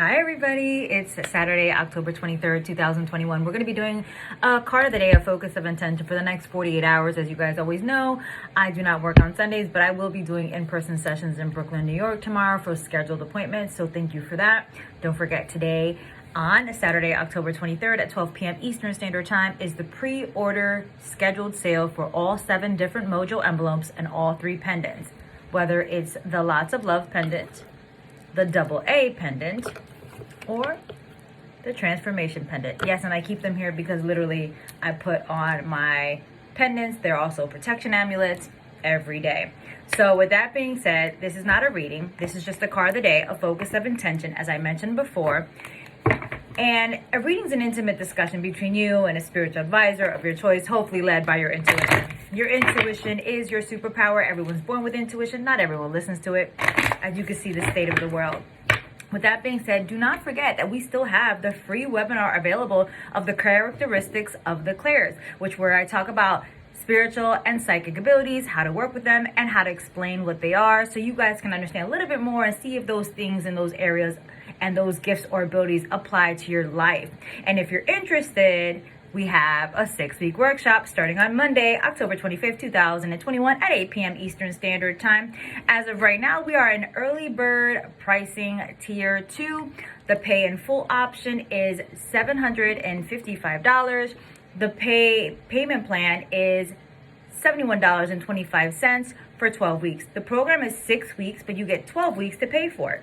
Hi everybody, it's Saturday, October 23rd, 2021. We're going to be doing a card of the day, a focus of intention for the next 48 hours. As you guys always know, I do not work on Sundays, but I will be doing in-person sessions in Brooklyn, New York tomorrow for scheduled appointments. So thank you for that. Don't forget today on Saturday, October 23rd at 12 p.m. Eastern Standard Time is the pre-order scheduled sale for all 7 different Mojo envelopes and all 3 pendants. Whether it's the Lots of Love pendant, the AA pendant, or the transformation pendant. Yes, and I keep them here because literally I put on my pendants. They're also protection amulets every day. So with that being said, this is not a reading. This is just a card of the day, a focus of intention, as I mentioned before. And a reading is an intimate discussion between you and a spiritual advisor of your choice, hopefully led by your intuition. Your intuition is your superpower. Everyone's born with intuition. Not everyone listens to it, as you can see the state of the world. With that being said, do not forget that we still have the free webinar available of the characteristics of the clairs, where I talk about spiritual and psychic abilities, how to work with them, and how to explain what they are, so you guys can understand a little bit more and see if those things in those areas and those gifts or abilities apply to your life. And if you're interested, we have a 6-week workshop starting on Monday, October 25th, 2021 at 8 p.m. Eastern Standard Time. As of right now, we are in early bird pricing tier 2. The pay in full option is $755. The payment plan is $71.25 for 12 weeks. The program is 6 weeks, but you get 12 weeks to pay for it.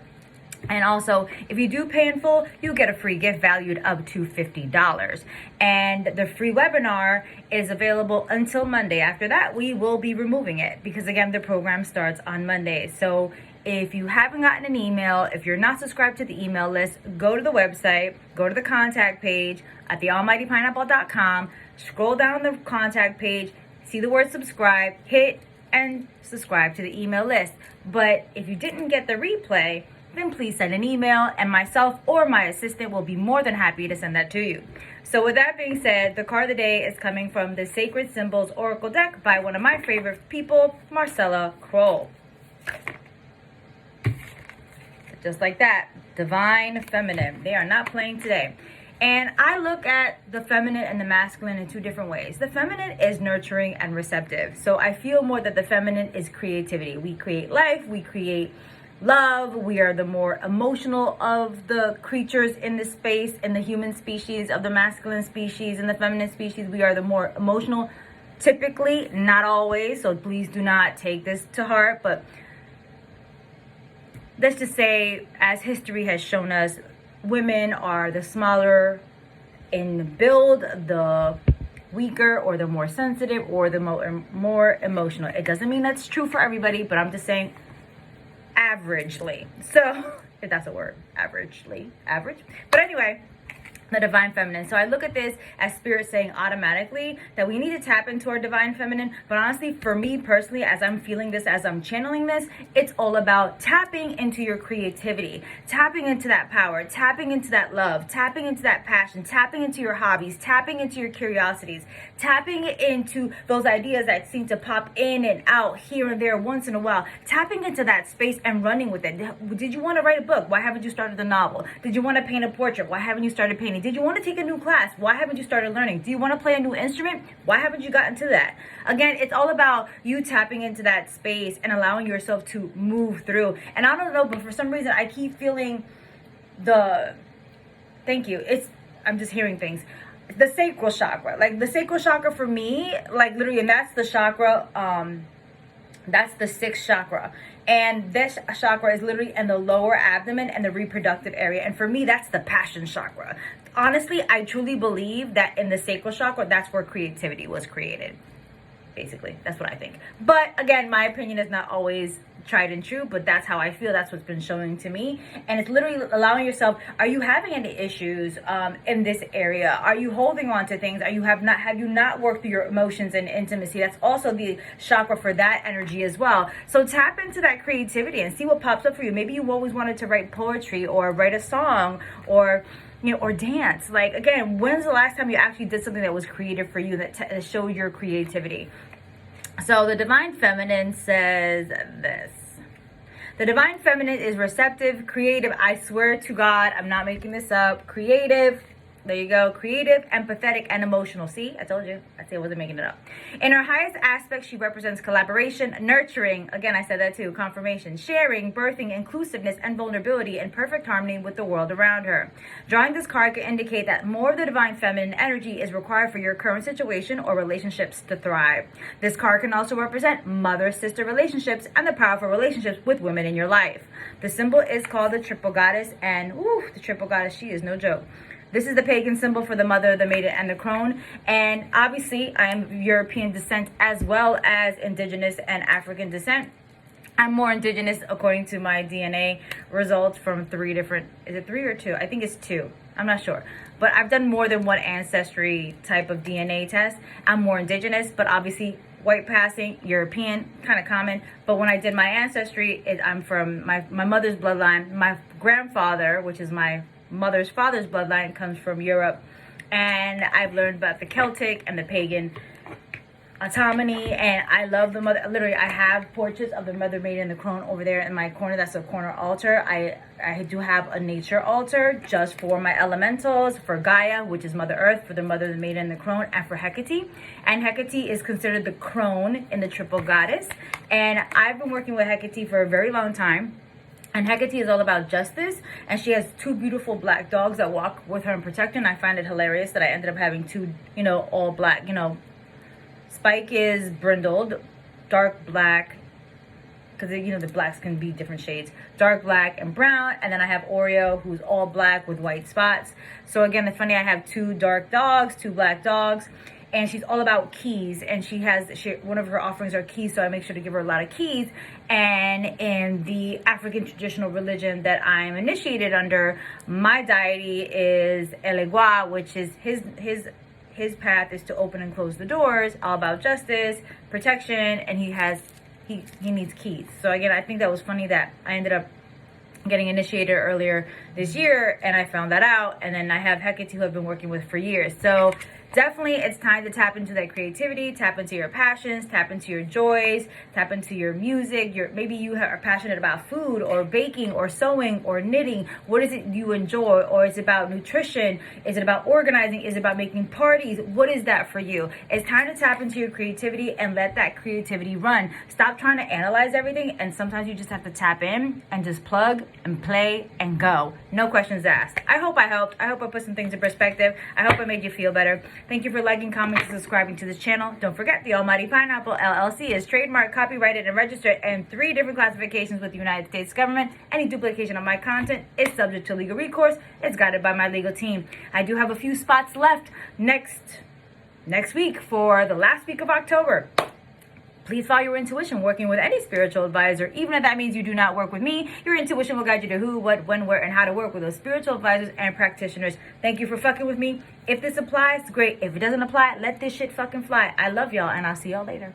And also, if you do pay in full, you get a free gift valued up to $50. And the free webinar is available until Monday. After that, we will be removing it because, again, the program starts on Monday. So if you haven't gotten an email, if you're not subscribed to the email list, go to the website, go to the contact page at thealmightypineapple.com, scroll down the contact page, see the word subscribe, hit and subscribe to the email list. But if you didn't get the replay, then please send an email and myself or my assistant will be more than happy to send that to you. So with that being said, the card of the day is coming from the Sacred Symbols Oracle deck by one of my favorite people, Marcella Kroll. Just like that, Divine Feminine. They are not playing today. And I look at the feminine and the masculine in 2 different ways. The feminine is nurturing and receptive. So I feel more that the feminine is creativity. We create life, we create love. We are the more emotional of the creatures in this space, in the human species, of the masculine species and the feminine species. We are the more emotional, typically, not always. So please do not take this to heart. But let's just say, as history has shown us, women are the smaller in build, the weaker or the more sensitive or the more emotional. It doesn't mean that's true for everybody, but I'm just saying averagely. So, if that's a word, average. But anyway, the Divine Feminine. So I look at this as Spirit saying automatically that we need to tap into our Divine Feminine. But honestly, for me personally, as I'm feeling this, as I'm channeling this, it's all about tapping into your creativity, tapping into that power, tapping into that love, tapping into that passion, tapping into your hobbies, tapping into your curiosities, tapping into those ideas that seem to pop in and out here and there once in a while, tapping into that space and running with it. Did you want to write a book? Why haven't you started the novel? Did you want to paint a portrait? Why haven't you started painting? Did you want to take a new class? Why haven't you started learning? Do you want to play a new instrument? Why haven't you gotten to that? Again, it's all about you tapping into that space and allowing yourself to move through. And I don't know, but for some reason, I keep feeling I'm just hearing things. The sacral chakra. Like the sacral chakra for me, like literally, and that's the chakra, that's the 6th chakra. And this chakra is literally in the lower abdomen and the reproductive area. And for me, that's the passion chakra. Honestly, I truly believe that in the sacral chakra, that's where creativity was created. Basically, that's what I think. But again, my opinion is not always tried and true, but that's how I feel. That's what's been showing to me. And it's literally allowing yourself, are you having any issues in this area? Are you holding on to things? Have you not worked through your emotions and intimacy? That's also the chakra for that energy as well. So tap into that creativity and see what pops up for you. Maybe you always wanted to write poetry or write a song or or dance. Like, again, when's the last time you actually did something that was creative for you, that showed your creativity? So the Divine Feminine says this: The divine feminine is receptive, creative. I swear to God, I'm not making this up. Creative. There you go. Creative, empathetic, and emotional. See, I told you. I wasn't making it up. In her highest aspect, she represents collaboration, nurturing. Again, I said that too. Confirmation, sharing, birthing, inclusiveness, and vulnerability in perfect harmony with the world around her. Drawing this card can indicate that more of the divine feminine energy is required for your current situation or relationships to thrive. This card can also represent mother-sister relationships and the powerful relationships with women in your life. The symbol is called the triple goddess, and the triple goddess, she is no joke. This is the pagan symbol for the mother, the maiden, and the crone. And obviously, I am of European descent as well as indigenous and African descent. I'm more indigenous according to my DNA results from 3 different, is it 3 or 2? I think it's 2. I'm not sure. But I've done more than one ancestry type of DNA test. I'm more indigenous, but obviously white passing, European, kind of common. But when I did my ancestry, I'm from my mother's bloodline. My grandfather, which is my mother's father's bloodline, comes from Europe, and I've learned about the Celtic and the pagan autonomy, and I love the mother. Literally, I have portraits of the mother, maiden, and the crone over there in my corner. That's a corner altar. I do have a nature altar just for my elementals, for Gaia, which is Mother Earth, for the mother, the maiden, and the crone, and for Hecate. And Hecate is considered the crone in the triple goddess, and I've been working with Hecate for a very long time. And Hecate is all about justice, and she has 2 beautiful black dogs that walk with her and protect her. And I find it hilarious that I ended up having 2, all black. Spike is brindled, dark black, because the blacks can be different shades, dark black and brown. And then I have Oreo, who's all black with white spots. So again, it's funny, I have 2 dark dogs, 2 black dogs. And she's all about keys, and one of her offerings are keys, so I make sure to give her a lot of keys. And in the African traditional religion that I'm initiated under, my deity is Elegua, which is his path is to open and close the doors, all about justice, protection, and he needs keys. So again, I think that was funny that I ended up getting initiated earlier this year, and I found that out. And then I have Hecate, who I've been working with for years. So definitely it's time to tap into that creativity, tap into your passions, tap into your joys, tap into your music. Maybe you are passionate about food or baking or sewing or knitting. What is it you enjoy? Or is it about nutrition? Is it about organizing? Is it about making parties? What is that for you? It's time to tap into your creativity and let that creativity run. Stop trying to analyze everything, and sometimes you just have to tap in and just plug and play and go. No questions asked. I hope I helped. I hope I put some things in perspective. I hope I made you feel better. Thank you for liking, commenting, and subscribing to this channel. Don't forget, the Almighty Pineapple LLC is trademarked, copyrighted, and registered in 3 different classifications with the United States government. Any duplication of my content is subject to legal recourse. It's guided by my legal team. I do have a few spots left next week for the last week of October. Please follow your intuition working with any spiritual advisor. Even if that means you do not work with me, your intuition will guide you to who, what, when, where, and how to work with those spiritual advisors and practitioners. Thank you for fucking with me. If this applies, great. If it doesn't apply, let this shit fucking fly. I love y'all, and I'll see y'all later.